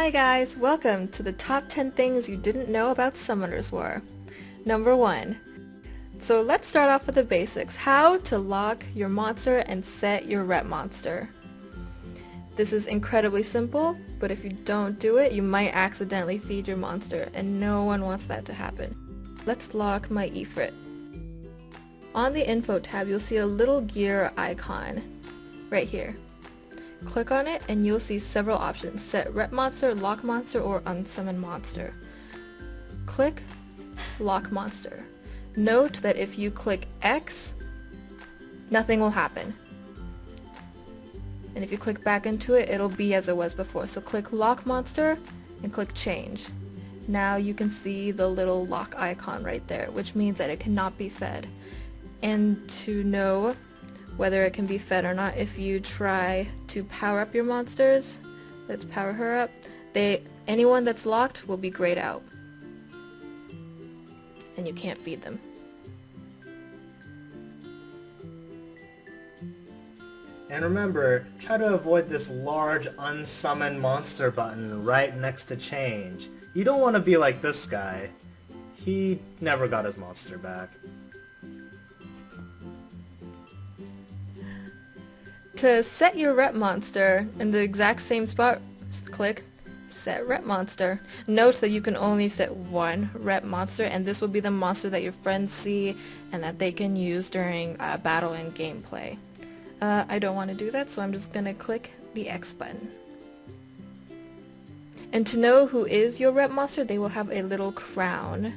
Hi guys, welcome to the top 10 things you didn't know about Summoners War. Number 1. So let's start off with the basics. How to lock your monster and set your rep monster. This is incredibly simple, but if you don't do it, you might accidentally feed your monster, and no one wants that to happen. Let's lock my Ifrit. On the info tab, you'll see a little gear icon right here. Click on it and you'll see several options: set rep monster, lock monster, or unsummon monster. Click lock monster. Note that if you click X, nothing will happen. And if you click back into it, it'll be as it was before. So click lock monster and click change. Now you can see the little lock icon right there, which means that it cannot be fed. And to know whether it can be fed or not, if you try to power up your monsters, let's power her up, anyone that's locked will be grayed out. And you can't feed them. And remember, try to avoid this large unsummon monster button right next to change. You don't want to be like this guy. He never got his monster back. To set your rep monster in the exact same spot, click set rep monster. Note that you can only set one rep monster, and this will be the monster that your friends see and that they can use during battle and gameplay. I don't want to do that, so I'm just going to click the X button. And to know who is your rep monster, they will have a little crown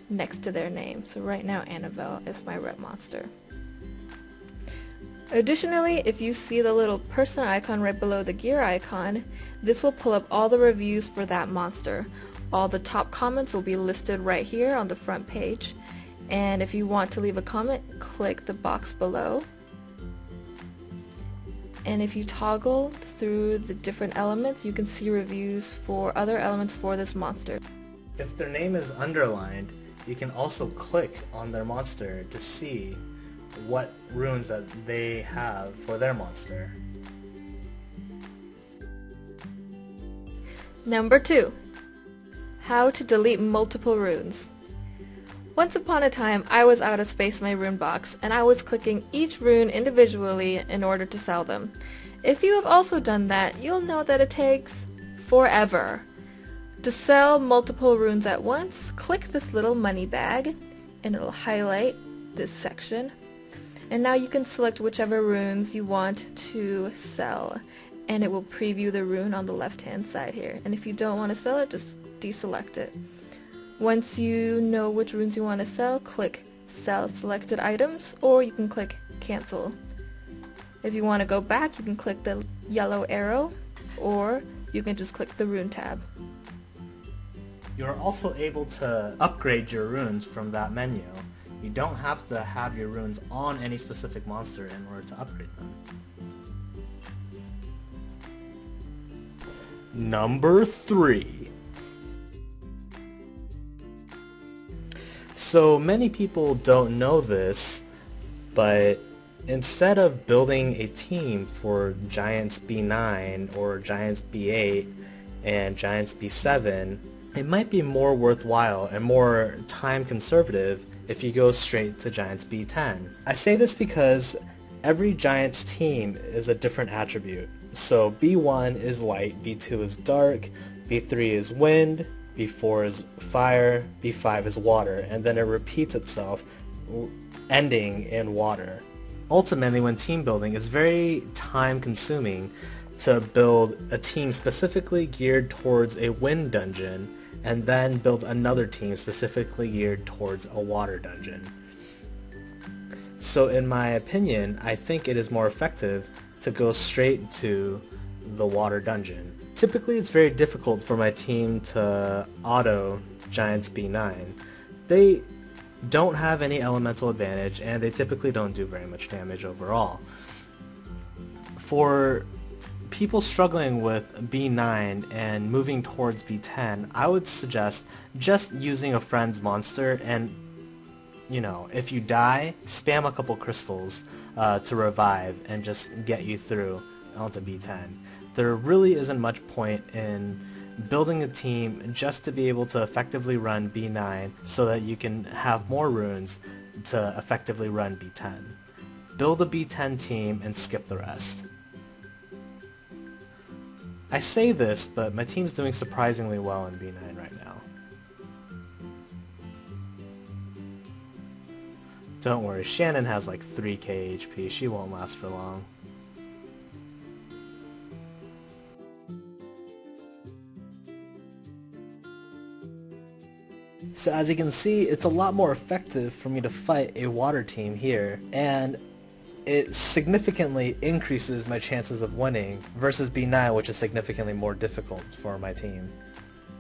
next to their name. So right now Annabelle is my rep monster. Additionally, if you see the little person icon right below the gear icon, this will pull up all the reviews for that monster. All the top comments will be listed right here on the front page. And if you want to leave a comment, click the box below. And if you toggle through the different elements, you can see reviews for other elements for this monster. If their name is underlined, you can also click on their monster to see what runes that they have for their monster. Number 2. How to delete multiple runes. Once upon a time, I was out of space in my rune box, and I was clicking each rune individually in order to sell them. If you have also done that, you'll know that it takes forever. To sell multiple runes at once, click this little money bag, and it'll highlight this section. And now you can select whichever runes you want to sell, and it will preview the rune on the left hand side here. And if you don't want to sell it, just deselect it. Once you know which runes you want to sell, click sell selected items, or you can click cancel. If you want to go back, you can click the yellow arrow, or you can just click the rune tab. You are also able to upgrade your runes from that menu. You don't have to have your runes on any specific monster in order to upgrade them. Number 3. So many people don't know this, but instead of building a team for Giants B9 or Giants B8 and Giants B7, it might be more worthwhile and more time conservative if you go straight to Giants B10. I say this because every Giants team is a different attribute. So B1 is light, B2 is dark, B3 is wind, B4 is fire, B5 is water, and then it repeats itself, ending in water. Ultimately, when team building, it's very time consuming to build a team specifically geared towards a wind dungeon, and then build another team specifically geared towards a water dungeon. So in my opinion, I think it is more effective to go straight to the water dungeon. Typically it's very difficult for my team to auto Giants B9. They don't have any elemental advantage, and they typically don't do very much damage overall. For people struggling with B9 and moving towards B10, I would suggest just using a friend's monster, and if you die, spam a couple crystals to revive and just get you through onto B10. There really isn't much point in building a team just to be able to effectively run B9 so that you can have more runes to effectively run B10. Build a B10 team and skip the rest. I say this, but my team's doing surprisingly well in B9 right now. Don't worry, Shannon has like 3k HP, she won't last for long. So as you can see, it's a lot more effective for me to fight a water team here, and it significantly increases my chances of winning versus B9, which is significantly more difficult for my team.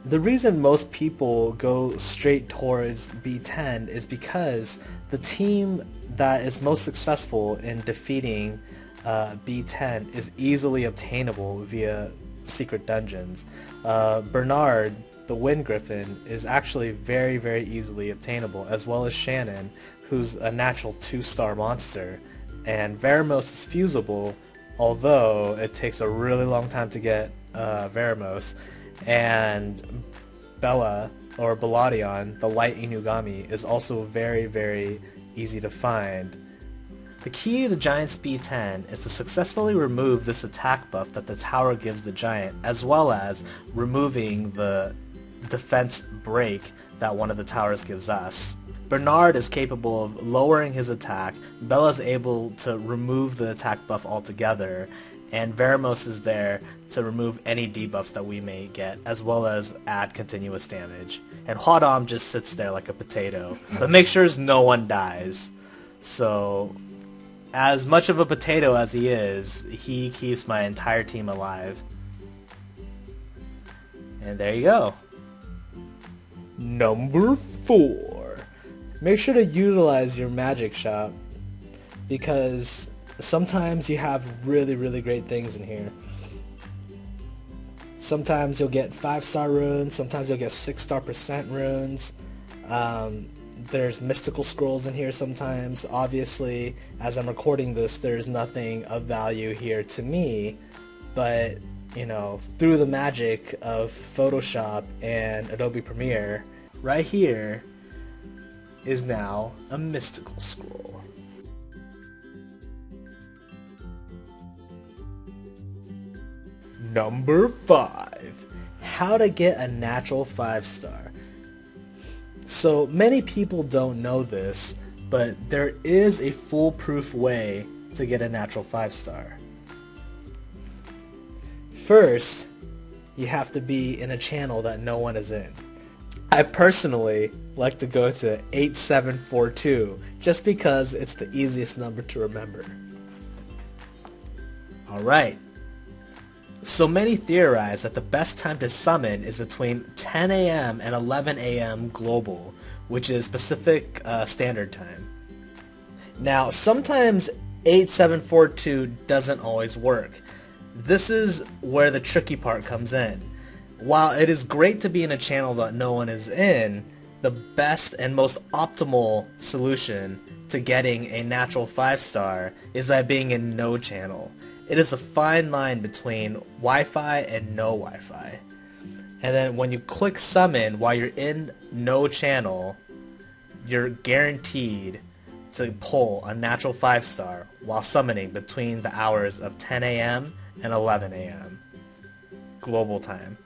The reason most people go straight towards B10 is because the team that is most successful in defeating B10 is easily obtainable via secret dungeons. Bernard, the Wind Griffin, is actually very, very easily obtainable, as well as Shannon, who's a natural 2-star monster. And Veramos is fusible, although it takes a really long time to get Veramos. And Bella, or Belladion, the light Inugami, is also very, very easy to find. The key to Giant's B10 is to successfully remove this attack buff that the tower gives the Giant, as well as removing the defense break that one of the towers gives us. Bernard is capable of lowering his attack, Bella's able to remove the attack buff altogether, and Veramos is there to remove any debuffs that we may get, as well as add continuous damage. And Huadam just sits there like a potato, but make sure no one dies. So, as much of a potato as he is, he keeps my entire team alive. And there you go. Number 4. Make sure to utilize your magic shop, because sometimes you have really, really great things in here. Sometimes you'll get 5-star runes, sometimes you'll get 6-star % runes. There's mystical scrolls in here sometimes. Obviously, as I'm recording this, there's nothing of value here to me, but you know, through the magic of Photoshop and Adobe Premiere, right here is now a mystical scroll. Number 5. How to get a natural 5-star. So many people don't know this, but there is a foolproof way to get a natural 5-star. First, you have to be in a channel that no one is in. I personally like to go to 8742 just because it's the easiest number to remember. Alright, so many theorize that the best time to summon is between 10 a.m. and 11 a.m. global, which is Pacific Standard Time. Now, sometimes 8742 doesn't always work. This is where the tricky part comes in. While it is great to be in a channel that no one is in, the best and most optimal solution to getting a natural 5-star is by being in no channel. It is a fine line between Wi-Fi and no Wi-Fi. And then when you click summon while you're in no channel, you're guaranteed to pull a natural 5-star while summoning between the hours of 10 a.m. and 11 a.m. global time.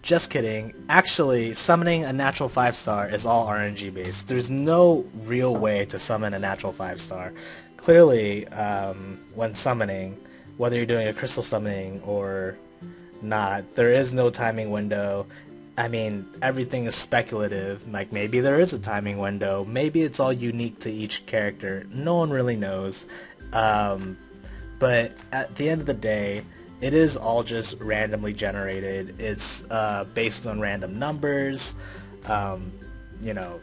Just kidding. Actually, summoning a natural 5-star is all RNG based. There's no real way to summon a natural 5-star. Clearly, when summoning, whether you're doing a crystal summoning or not, there is no timing window. I mean, everything is speculative. Like, maybe there is a timing window. Maybe it's all unique to each character. No one really knows. But at the end of the day, it is all just randomly generated. It's based on random numbers. You know,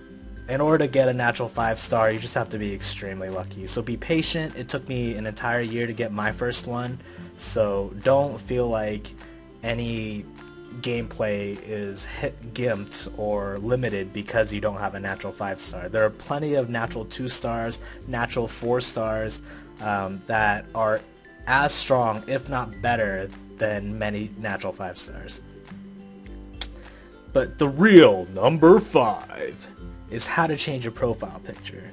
in order to get a natural 5-star, you just have to be extremely lucky. So be patient. It took me an entire year to get my first one. So don't feel like any gameplay is gimped or limited because you don't have a natural 5-star. There are plenty of natural 2-stars, natural 4-stars that are as strong, if not better, than many natural 5 stars. But the real number 5 is how to change your profile picture.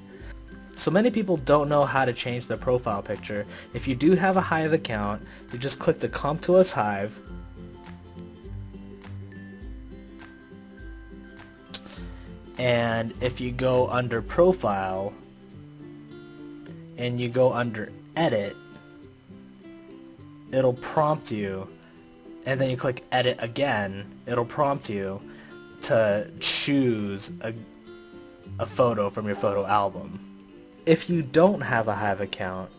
So many people don't know how to change their profile picture. If you do have a Hive account, you just click the Come to Us Hive. And if you go under Profile and you go under Edit, it'll prompt you, and then you click Edit again, it'll prompt you to choose a photo from your photo album. If you don't have a Hive account,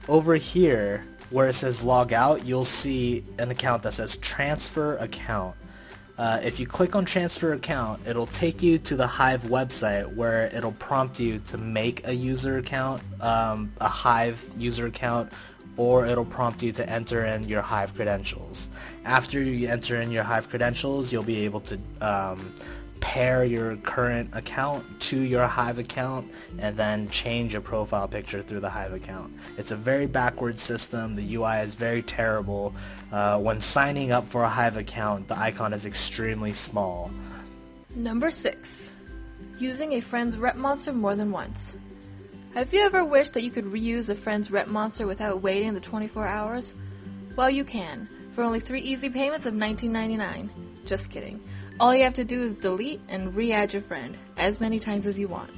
over here where it says log out, you'll see an account that says transfer account. If you click on transfer account, it'll take you to the Hive website where it'll prompt you to make a user account, a Hive user account, or it'll prompt you to enter in your Hive credentials. After you enter in your Hive credentials, you'll be able to pair your current account to your Hive account and then change your profile picture through the Hive account. It's a very backward system. The UI is very terrible. When signing up for a Hive account, the icon is extremely small. Number 6. Using a friend's rep monster more than once. Have you ever wished that you could reuse a friend's rep monster without waiting the 24 hours? Well, you can, for only 3 easy payments of $19.99. Just kidding. All you have to do is delete and re-add your friend as many times as you want.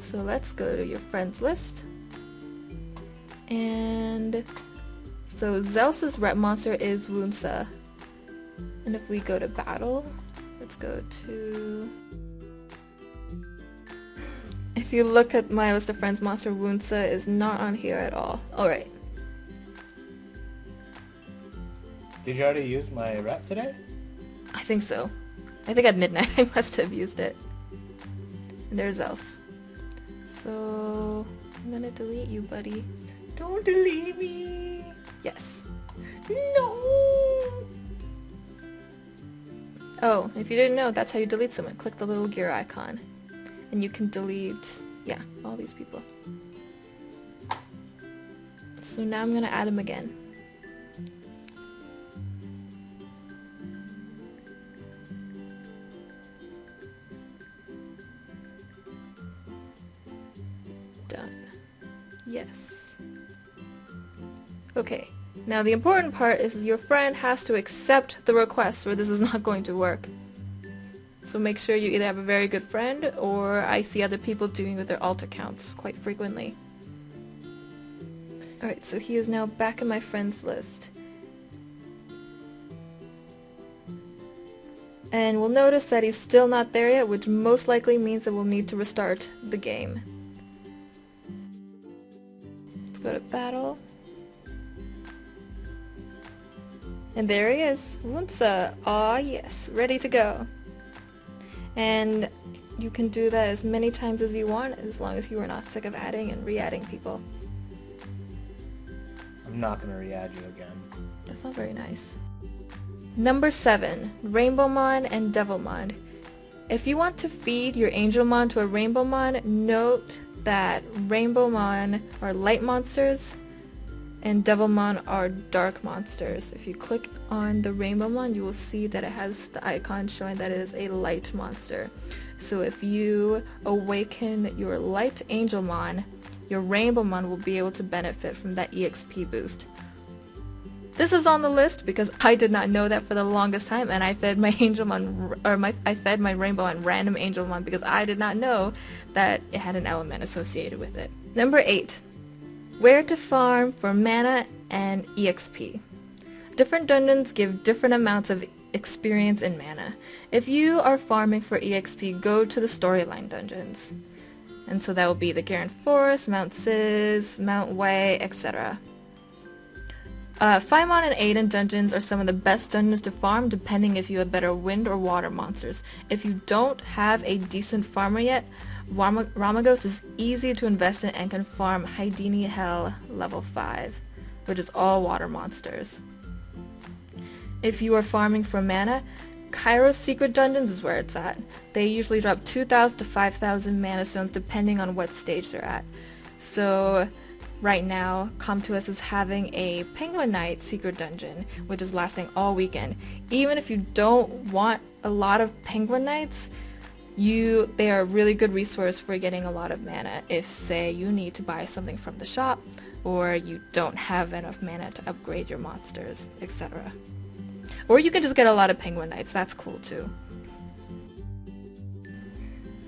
So let's go to your friends list. And so Zeus's rep monster is Wunsa. And if we go to battle, let's go to... If you look at my list of friends, monster Wunsa is not on here at all. Alright. Did you already use my rep today? I think so. I think at midnight I must have used it. And there's Zeus. So I'm gonna delete you, buddy. Don't delete me. Yes. No. Oh, if you didn't know, that's how you delete someone. Click the little gear icon. And you can delete, yeah, all these people. So now I'm gonna add him again. Done. Yes. Okay, now the important part is your friend has to accept the request or this is not going to work. So make sure you either have a very good friend or I see other people doing with their alt accounts quite frequently. Alright, so he is now back in my friends list. And we'll notice that he's still not there yet, which most likely means that we'll need to restart the game. Let's go to battle. And there he is, Wunsa. Aw yes, ready to go. And you can do that as many times as you want, as long as you are not sick of adding and re-adding people. I'm not going to re-add you again. That's not very nice. Number 7, Rainbowmon and Devilmon. If you want to feed your Angelmon to a Rainbowmon, note that Rainbowmon are light monsters and Devilmon are dark monsters. If you click on the Rainbowmon, you will see that it has the icon showing that it is a light monster. So if you awaken your light Angelmon, your Rainbowmon will be able to benefit from that EXP boost. This is on the list because I did not know that for the longest time, and I fed my Angelmon, or I fed my Rainbowmon random Angelmon because I did not know that it had an element associated with it. Number 8. Where to farm for mana and EXP. Different dungeons give different amounts of experience and mana. If you are farming for EXP, go to the storyline dungeons. And so that will be the Garen Forest, Mount Sis, Mount Way, etc. Faimon and Aiden dungeons are some of the best dungeons to farm depending if you have better wind or water monsters. If you don't have a decent farmer yet, Ramagos is easy to invest in and can farm Haidini Hell level 5, which is all water monsters. If you are farming for mana, Kairos Secret Dungeons is where it's at. They usually drop 2,000 to 5,000 mana stones depending on what stage they're at. So right now, Come To Us is having a Penguin Night secret dungeon, which is lasting all weekend. Even if you don't want a lot of Penguin Nights, they are a really good resource for getting a lot of mana if, say, you need to buy something from the shop or you don't have enough mana to upgrade your monsters, etc. Or you can just get a lot of Penguin Nights. That's cool too.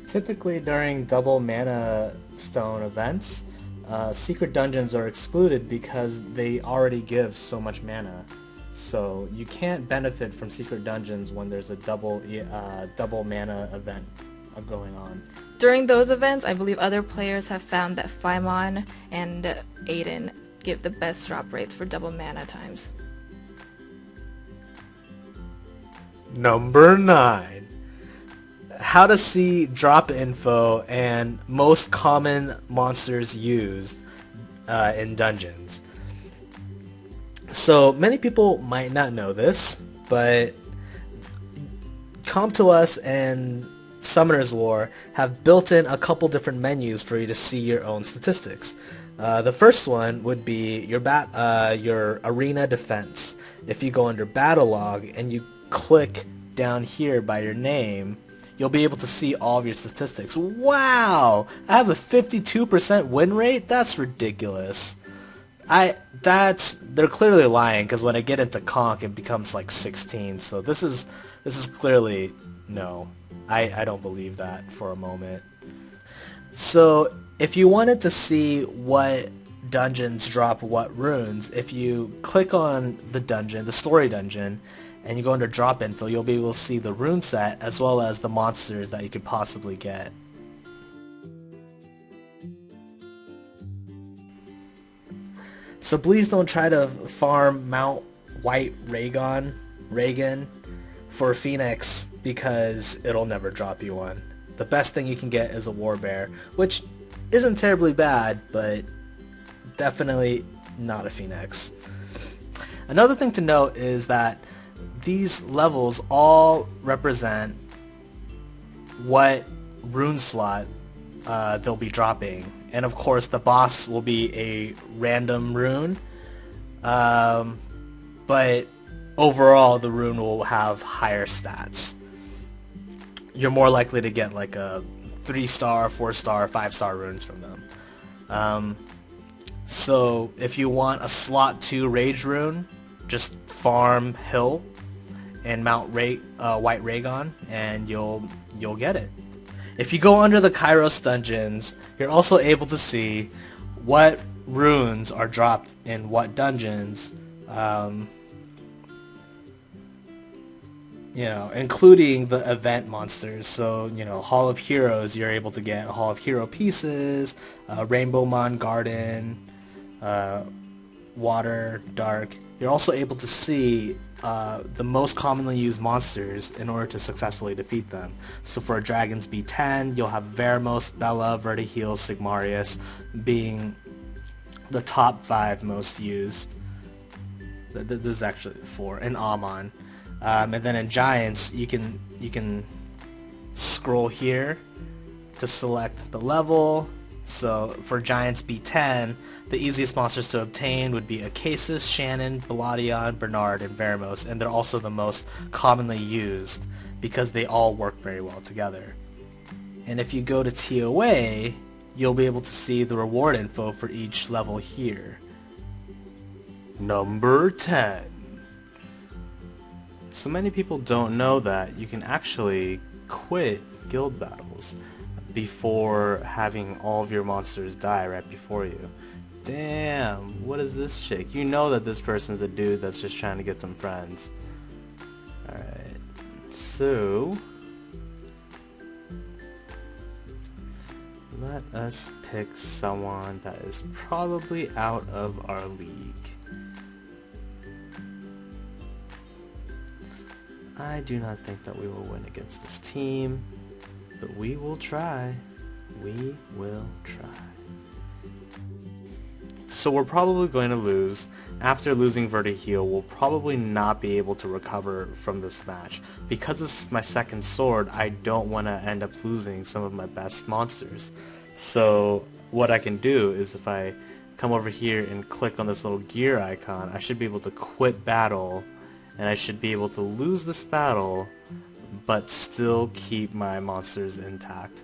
Typically during double mana stone events, secret dungeons are excluded because they already give so much mana. So you can't benefit from secret dungeons when there's a double mana event going on. During those events, I believe other players have found that Phaimon and Aiden give the best drop rates for double mana times. Number 9. How to see drop info and most common monsters used in dungeons. So many people might not know this, but Come To Us and Summoner's War have built in a couple different menus for you to see your own statistics. The first one would be your arena defense. If you go under battle log and you click down here by your name, you'll be able to see all of your statistics. Wow! I have a 52% win rate? That's ridiculous. They're clearly lying, because when I get into conk it becomes like 16, so this is clearly no. I don't believe that for a moment. So if you wanted to see what dungeons drop what runes, if you click on the dungeon, the story dungeon, and you go under drop info, you'll be able to see the rune set as well as the monsters that you could possibly get. So please don't try to farm Mount White Reagan for Phoenix, because it'll never drop you one. The best thing you can get is a War Bear, which isn't terribly bad, but definitely not a Phoenix. Another thing to note is that these levels all represent what rune slot they'll be dropping. And of course the boss will be a random rune, but overall the rune will have higher stats. You're more likely to get like a 3-star, 4-star, 5-star runes from them. So if you want a slot 2 rage rune, just farm Hill and Mount White Raygon and you'll get it. If you go under the Kairos dungeons, you're also able to see what runes are dropped in what dungeons, including the event monsters. So, Hall of Heroes, you're able to get Hall of Hero pieces, Rainbow Mon Garden, Water, Dark. You're also able to see the most commonly used monsters in order to successfully defeat them. So for Dragons B10, you'll have Veramos, Bella, Vertiheel, Sigmarius being the top 5 most used. There's actually 4, and Amon. And then in Giants, you can scroll here to select the level. So for Giants B10, the easiest monsters to obtain would be Acasis, Shannon, Baladion, Bernard, and Veramos, and they're also the most commonly used because they all work very well together. And if you go to TOA, you'll be able to see the reward info for each level here. Number 10. So many people don't know that you can actually quit guild battles before having all of your monsters die right before you. Damn, what is this chick? You know that this person's a dude that's just trying to get some friends. Alright, so let us pick someone that is probably out of our league. I do not think that we will win against this team, but we will try. We will try. So we're probably going to lose. After losing Vertiheel, we'll probably not be able to recover from this match. Because this is my second sword, I don't want to end up losing some of my best monsters. So what I can do is if I come over here and click on this little gear icon, I should be able to quit battle, and I should be able to lose this battle, but still keep my monsters intact.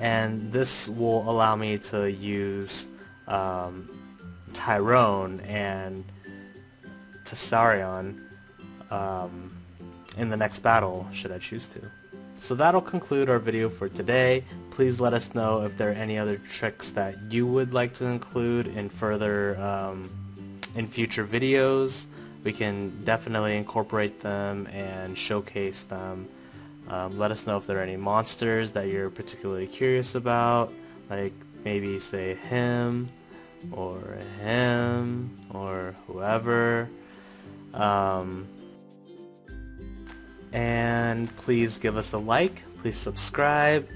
And this will allow me to use Tyrone and Tessarion in the next battle, should I choose to. So that'll conclude our video for today. Please let us know if there are any other tricks that you would like to include in future videos. We can definitely incorporate them and showcase them. Let us know if there are any monsters that you're particularly curious about, like maybe say him or whoever. And please give us a like, please subscribe.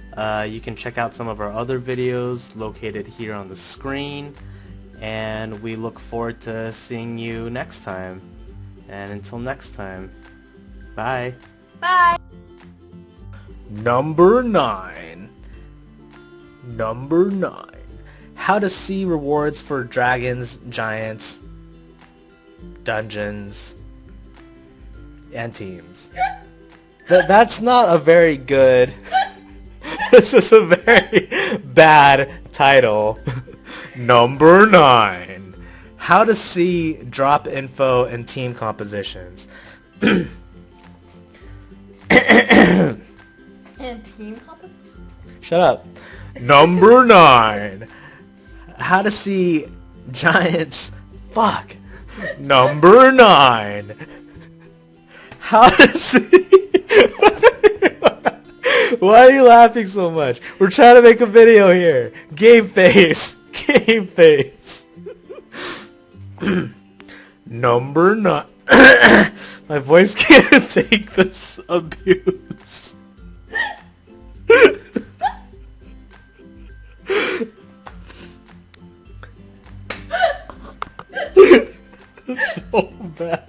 You can check out some of our other videos located here on the screen, and we look forward to seeing you next time. And until next time, bye. Bye! Number 9. How to see rewards for dragons, giants, dungeons, and teams. That's not a very good... This is a very bad title. Number 9. How to see drop info and team compositions. And team composition? Shut up. Number 9. How to see giants... Fuck. Number 9. How to see... Why are you laughing so much? We're trying to make a video here. Game face. Game face. Number 9. My voice can't take this abuse. So bad.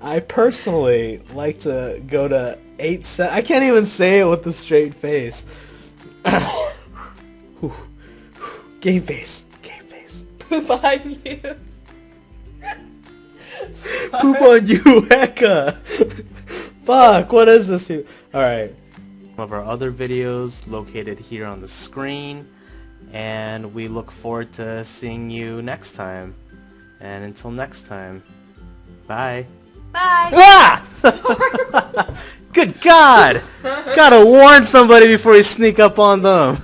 I personally like to go to 8 I can't even say it with a straight face. Game face. Game face. Poop on you. Poop on you, Hecka. Fuck, what is this? Alright. Some of our other videos located here on the screen, and we look forward to seeing you next time. And until next time, bye. Bye! Ah! Good God! Gotta warn somebody before you sneak up on them.